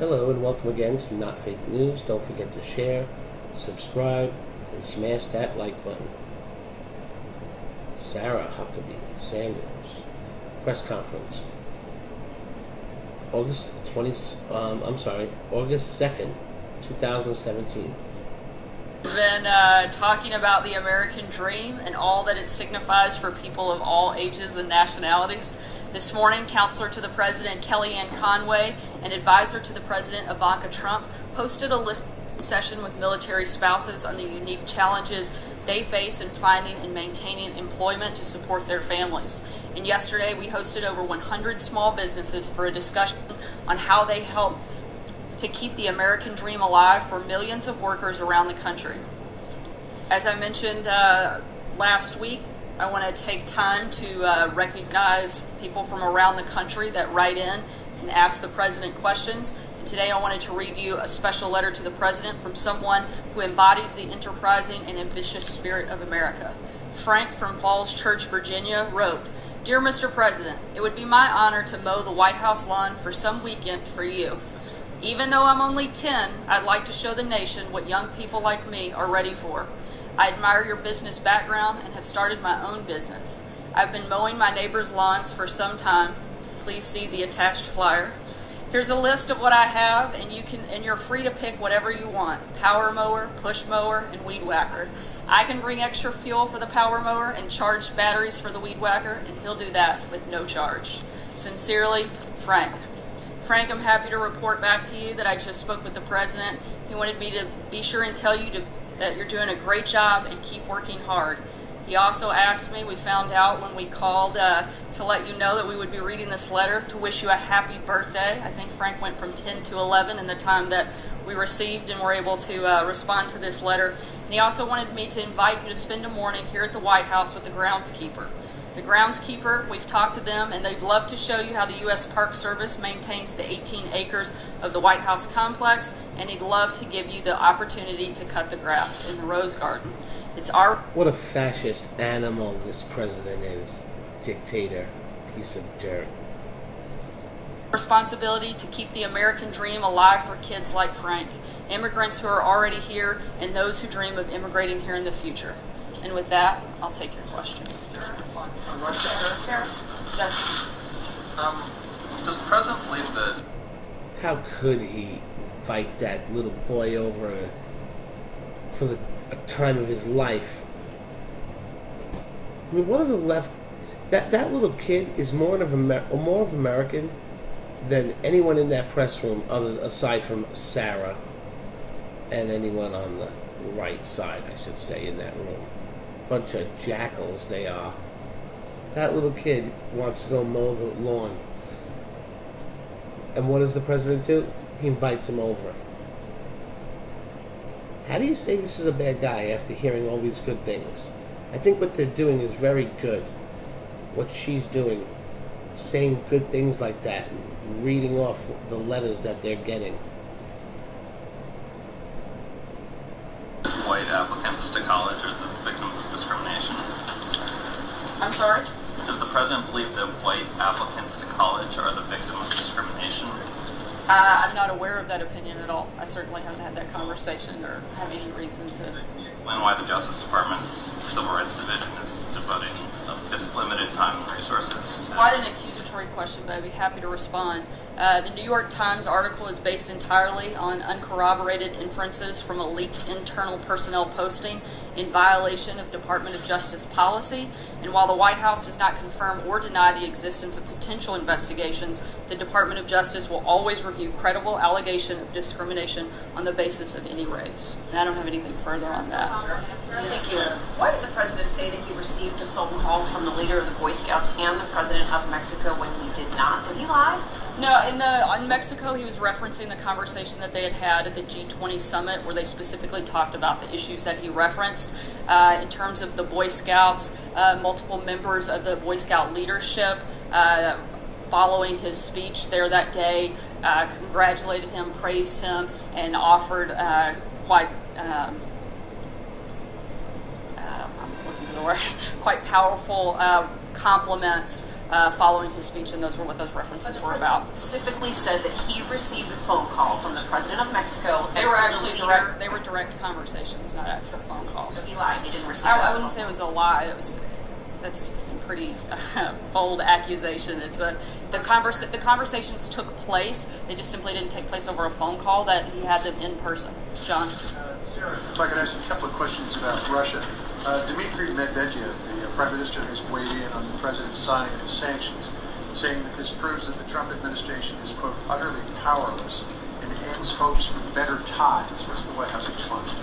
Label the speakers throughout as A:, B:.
A: Hello and welcome again to Not Fake News. Don't forget to share, subscribe, and smash that like button. Sarah Huckabee Sanders press conference, August 2nd, 2017.
B: We've been talking about the American dream and all that it signifies for people of all ages and nationalities. This morning, counselor to the President Kellyanne Conway and advisor to the President Ivanka Trump hosted a listening session with military spouses on the unique challenges they face in finding and maintaining employment to support their families. And yesterday, we hosted over 100 small businesses for a discussion on how they help to keep the American dream alive for millions of workers around the country. As I mentioned last week, I want to take time to recognize people from around the country that write in and ask the President questions. And today I wanted to read you a special letter to the President from someone who embodies the enterprising and ambitious spirit of America. Frank from Falls Church, Virginia wrote, "Dear Mr. President, it would be my honor to mow the White House lawn for some weekend for you. Even though I'm only 10, I'd like to show the nation what young people like me are ready for. I admire your business background and have started my own business. I've been mowing my neighbors' lawns for some time. Please see the attached flyer. Here's a list of what I have, and you're free to pick whatever you want. Power mower, push mower, and weed whacker. I can bring extra fuel for the power mower and charged batteries for the weed whacker, and he'll do that with no charge. Sincerely, Frank." Frank, I'm happy to report back to you that I just spoke with the President. He wanted me to be sure and tell you that you're doing a great job and keep working hard. He also asked me, we found out when we called to let you know that we would be reading this letter, to wish you a happy birthday. I think Frank went from 10 to 11 in the time that we received and were able to respond to this letter. And he also wanted me to invite you to spend a morning here at the White House with the groundskeeper. The groundskeeper, we've talked to them, and they'd love to show you how the U.S. Park Service maintains the 18 acres of the White House complex, and he'd love to give you the opportunity to cut the grass in the Rose Garden. It's our...
A: What a fascist animal this president is. Dictator. Piece of dirt.
B: responsibility to keep the American dream alive for kids like Frank, immigrants who are already here, and those who dream of immigrating here in the future. And with that, I'll take your questions.
C: Does the president believe that...
A: How could he fight that little boy over for the time of his life? I mean, one of the left... That little kid is more of American than anyone in that press room, aside from Sarah and anyone on the right side, I should say, in that room. Bunch of jackals they are. That little kid wants to go mow the lawn. And what does the president do? He invites him over. How do you say this is a bad guy after hearing all these good things? I think what they're doing is very good. What she's doing, saying good things like that, and reading off the letters that they're getting.
C: White applicants to college are the victims of discrimination?
B: I'm sorry?
C: Does the president believe that white applicants to college are the victim of discrimination?
B: I'm not aware of that opinion at all. I certainly haven't had that conversation or have any reason to.
C: Can you explain why the Justice Department's Civil Rights Division is devoting its limited time and resources to...
B: Quite an accusatory question, but I'd be happy to respond. The New York Times article is based entirely on uncorroborated inferences from a leaked internal personnel posting in violation of Department of Justice policy. And while the White House does not confirm or deny the existence of potential investigations, the Department of Justice will always review credible allegation of discrimination on the basis of any race. And I don't have anything further on that.
D: Thank you. Why did the president say that he received a phone call from the leader of the Boy Scouts and the president of Mexico when he did not? Did he lie?
B: No, in Mexico, he was referencing the conversation that they had at the G20 summit, where they specifically talked about the issues that he referenced. In terms of the Boy Scouts, multiple members of the Boy Scout leadership, following his speech there that day, congratulated him, praised him, and offered quite powerful compliments following his speech, and those were what those references were about.
D: Specifically said that he received a phone call from the president of Mexico.
B: They were actually direct. They were direct conversations, not actual phone calls.
D: So he lied. He didn't receive.
B: I wouldn't say it was a lie. That's a pretty bold accusation. The conversations took place. They just simply didn't take place over a phone call. That he had them in person. John.
E: Sarah, if I could ask a couple of questions about Russia. Dmitry Medvedev, the Prime Minister, has weighed in on the President's signing of the sanctions, saying that this proves that the Trump administration is, quote, utterly powerless and ends hopes for better times. What's the White House response?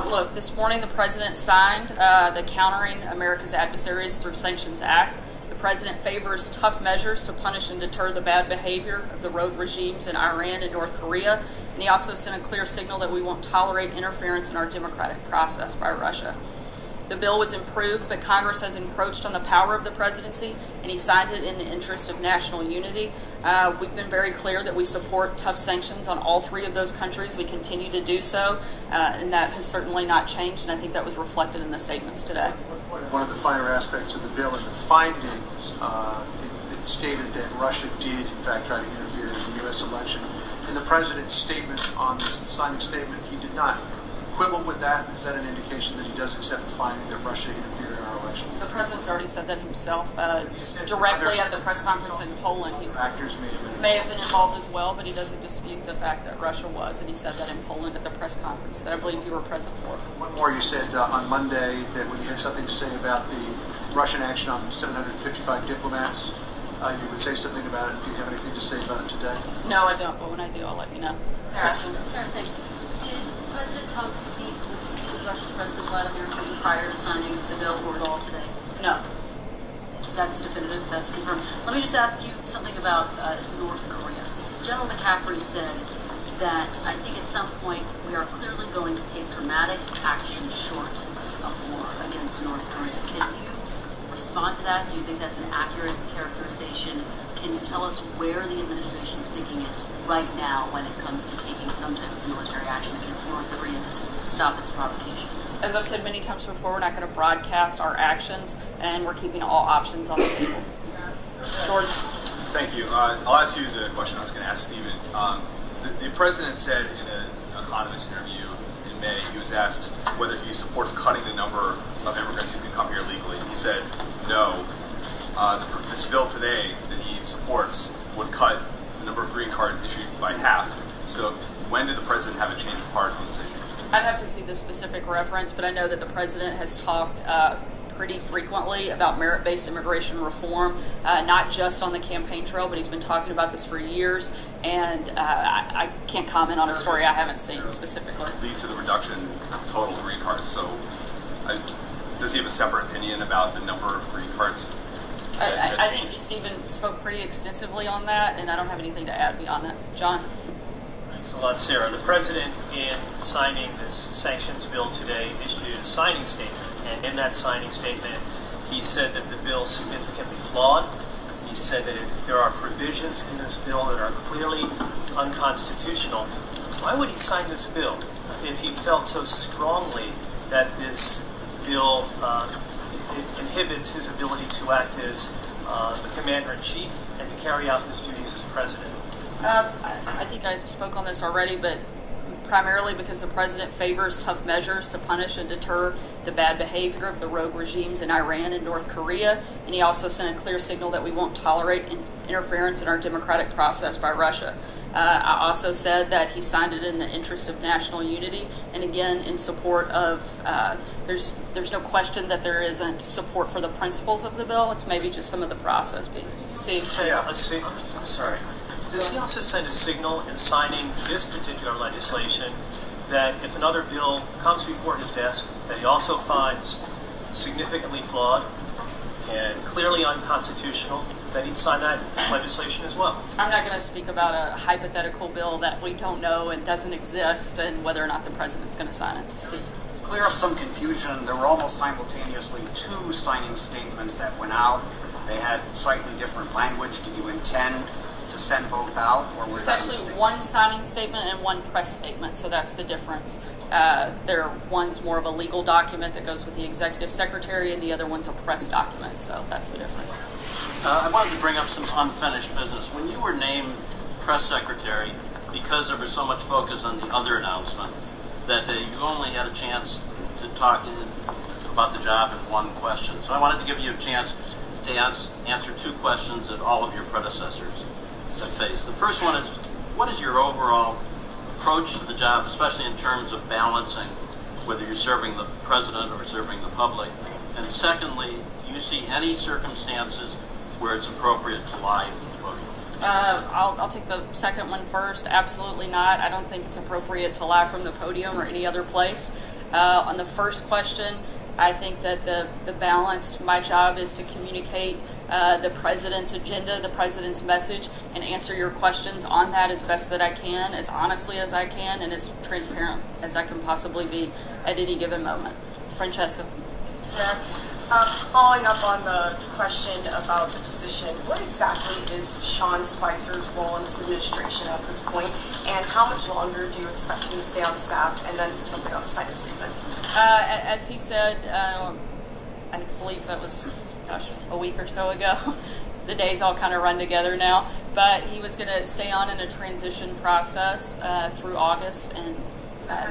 B: Look, this morning the President signed the Countering America's Adversaries Through Sanctions Act. The President favors tough measures to punish and deter the bad behavior of the rogue regimes in Iran and North Korea, and he also sent a clear signal that we won't tolerate interference in our democratic process by Russia. The bill was improved, but Congress has encroached on the power of the presidency, and he signed it in the interest of national unity. We've been very clear that we support tough sanctions on all three of those countries. We continue to do so, and that has certainly not changed, and I think that was reflected in the statements today.
E: One of the finer aspects of the bill in the findings, it stated that Russia did, in fact, try to interfere in the U.S. election. In the President's statement on this signing statement, he did not quibble with that. Is that an indication that he does accept the finding that Russia interfered in our election?
B: The President's already said that himself directly at the press conference in Poland. He may have been involved as well, but he doesn't dispute the fact that Russia was, and he said that in Poland at the press conference that I believe you were present for.
E: One more, you said on Monday that when you had something to say about the Russian action on 755 diplomats, you would say something about it. Do you have anything to say about it today?
B: No, I don't, but when I do, I'll let you know.
F: Sarah, thanks. Did President Trump speak with Russia's President Vladimir Putin prior to signing the bill or at all today?
B: No.
F: That's definitive. That's confirmed. Let me just ask you something about North Korea. General McCaffrey said that I think at some point we are clearly going to take dramatic action short of war against North Korea. Can you respond to that? Do you think that's an accurate characterization? Can you tell us where the administration's thinking it's right now when it comes to taking some type of military action against North Korea to stop its provocations?
B: As I've said many times before, we're not going to broadcast our actions, and we're keeping all options on the table. Jordan?
G: Thank you. I'll ask you the question I was going to ask Stephen. The President said in an Economist interview in May, he was asked whether he supports cutting the number of immigrants who can come here legally. He said no. This bill today that he supports would cut the number of green cards issued by half. So when did the President have a change of heart on this issue?
B: I'd have to see the specific reference, but I know that the President has talked pretty frequently about merit-based immigration reform, not just on the campaign trail, but he's been talking about this for years, and I can't comment on a story I haven't seen specifically.
G: Lead to the reduction of total green cards. So does he have a separate opinion about the number of green cards?
B: I think Stephen spoke pretty extensively on that, and I don't have anything to add beyond that. John?
H: Thanks a lot, Sarah. The President, in signing this sanctions bill today, issued a signing statement. And in that signing statement, he said that the bill is significantly flawed. He said that there are provisions in this bill that are clearly unconstitutional. Why would he sign this bill if he felt so strongly that this bill inhibits his ability to act as the Commander-in-Chief and to carry out his duties as President?
B: I think I spoke on this already, but primarily because the President favors tough measures to punish and deter the bad behavior of the rogue regimes in Iran and North Korea, and he also sent a clear signal that we won't tolerate interference in our democratic process by Russia. I also said that he signed it in the interest of national unity, and again, in support of, there's no question that there isn't support for the principles of the bill. It's maybe just some of the process pieces. Steve?
H: I'm sorry. Does he also send a signal in signing this particular legislation that if another bill comes before his desk that he also finds significantly flawed and clearly unconstitutional, that he'd sign that legislation as well?
B: I'm not going to speak about a hypothetical bill that we don't know and doesn't exist and whether or not the President's going to sign it. Steve?
I: Clear up some confusion. There were almost simultaneously two signing statements that went out. They had slightly different language. Did you intend to send both out, or was that
B: actually one signing statement and one press statement, so that's the difference. One's more of a legal document that goes with the executive secretary, and the other one's a press document, so that's the difference.
J: I wanted to bring up some unfinished business. When you were named press secretary, because there was so much focus on the other announcement, that you only had a chance to talk about the job in one question. So I wanted to give you a chance to answer two questions that all of your predecessors have faced. The first one is, what is your overall approach to the job, especially in terms of balancing whether you're serving the president or serving the public? And secondly, do you see any circumstances where it's appropriate to lie from the podium?
B: I'll take the second one first. Absolutely not. I don't think it's appropriate to lie from the podium or any other place. On the first question, I think that the balance, my job is to communicate the president's agenda, the president's message, and answer your questions on that as best that I can, as honestly as I can, and as transparent as I can possibly be at any given moment. Francesca.
K: Following up on the question about the position, what exactly is Sean Spicer's role in this administration at this point, and how much longer do you expect him to stay on staff? And then something on the signing statement.
B: As he said, I believe that was, a week or so ago. The days all kind of run together now. But he was going to stay on in a transition process through August, and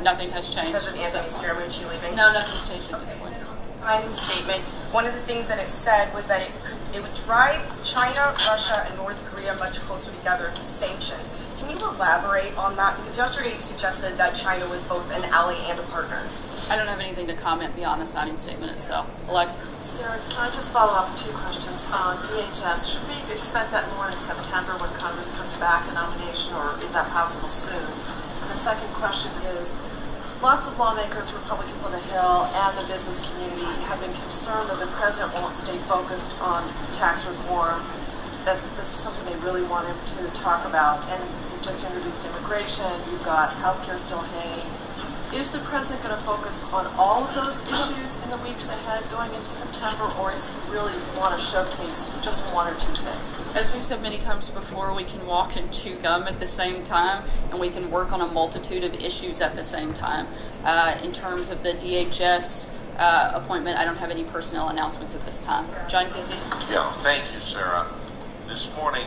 B: nothing has changed.
K: Because of Anthony Scaramucci leaving?
B: No, nothing's changed at this point.
K: Signing statement, one of the things that it said was that it would drive China, Russia, and North Korea much closer together to sanctions. Can you elaborate on that? Because yesterday you suggested that China was both an ally and a partner.
B: I don't have anything to comment beyond the signing statement itself. Alexis?
L: Sarah, can I just follow up with two questions? DHS, should we expect that more in September when Congress comes back, a nomination, or is that possible soon? And the second question is, lots of lawmakers, Republicans on the Hill, and the business community have been concerned that the president won't stay focused on tax reform. This is something they really want him to talk about. And you just introduced immigration, you've got healthcare still hanging. Is the president going to focus on all of those issues in the weeks ahead going into September, or does he really want to showcase just one or two things?
B: As we've said many times before, we can walk and chew gum at the same time, and we can work on a multitude of issues at the same time. In terms of the DHS appointment, I don't have any personnel announcements at this time. John Kizzy?
M: Yeah, thank you, Sarah. This morning,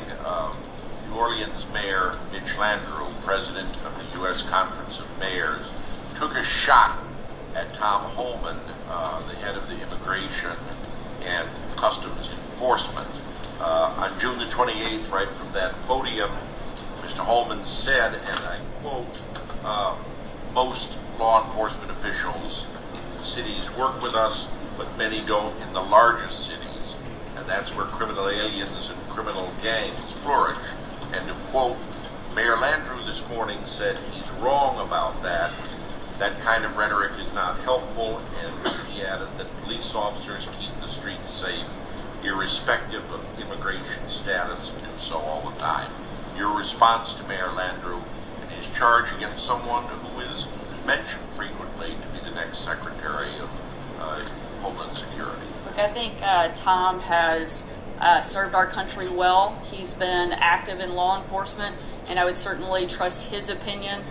M: New Orleans Mayor Mitch Landrieu, president of the U.S. Conference of Mayors, took a shot at Tom Homan, the head of the Immigration and Customs Enforcement. On June the 28th, right from that podium, Mr. Homan said, and I quote, most law enforcement officials in the cities work with us, but many don't in the largest cities, and that's where criminal aliens and criminal gangs flourish. End of quote. Mayor Landrieu this morning said he's wrong about that. That kind of rhetoric is not helpful, and he added that police officers keep the streets safe, irrespective of immigration status, and do so all the time. Your response to Mayor Landrieu and his charge against someone who is mentioned frequently to be the next Secretary of Homeland Security?
B: Look, I think Tom has served our country well. He's been active in law enforcement, and I would certainly trust his opinion.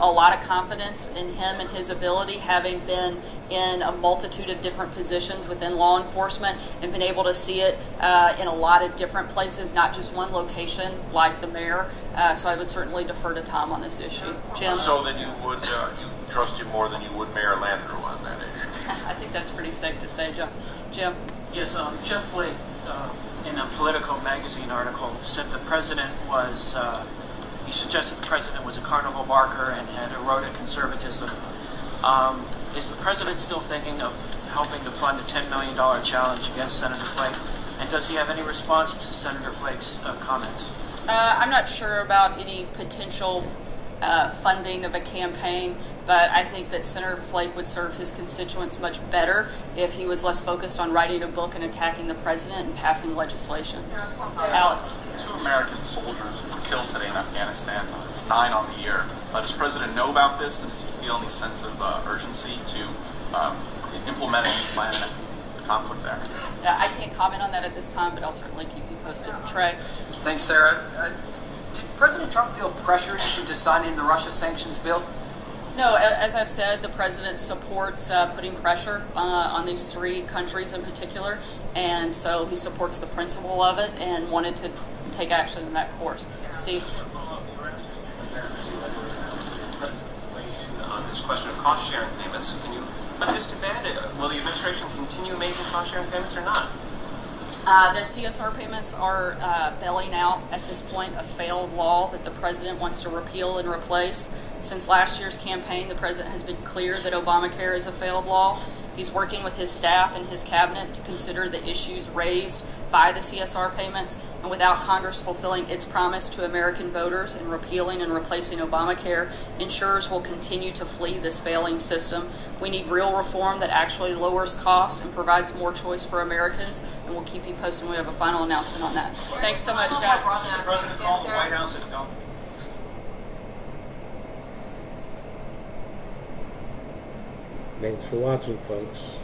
B: A lot of confidence in him and his ability, having been in a multitude of different positions within law enforcement and been able to see it in a lot of different places, not just one location like the mayor. So I would certainly defer to Tom on this issue. Jim?
M: So then you would you trust him more than you would Mayor Landrieu on that issue?
B: I think that's pretty safe to say, Jim.
N: Yes, Jeff Flake, in a Politico magazine article, said the president was... he suggested the president was a carnival barker and had eroded conservatism. Is the president still thinking of helping to fund a $10 million challenge against Senator Flake? And does he have any response to Senator Flake's comments?
B: I'm not sure about any potential funding of a campaign, but I think that Senator Flake would serve his constituents much better if he was less focused on writing a book and attacking the president and passing legislation. Alex?
O: 2 American soldiers were killed today in Afghanistan. It's 9 on the year. Does the president know about this, and does he feel any sense of urgency to implement any plan in the conflict there?
B: I can't comment on that at this time, but I'll certainly keep you posted. Trey?
P: Thanks, Sarah. Did President Trump feel pressured into signing the Russia sanctions bill?
B: No, as I've said, the president supports putting pressure on these three countries in particular, and so he supports the principle of it and wanted to take action in that course. Steve?
P: On this question of cost-sharing payments, can you put this to bed? Will the administration continue making cost-sharing payments or not?
B: The CSR payments are bailing out, at this point, a failed law that the president wants to repeal and replace. Since last year's campaign, the president has been clear that Obamacare is a failed law. He's working with his staff and his cabinet to consider the issues raised by the CSR payments, and without Congress fulfilling its promise to American voters and repealing and replacing Obamacare, insurers will continue to flee this failing system. We need real reform that actually lowers cost and provides more choice for Americans, and we'll keep you posted when we have a final announcement on that. Thanks so much, guys.
G: The president called the White House and don't.
A: Thanks for watching, folks.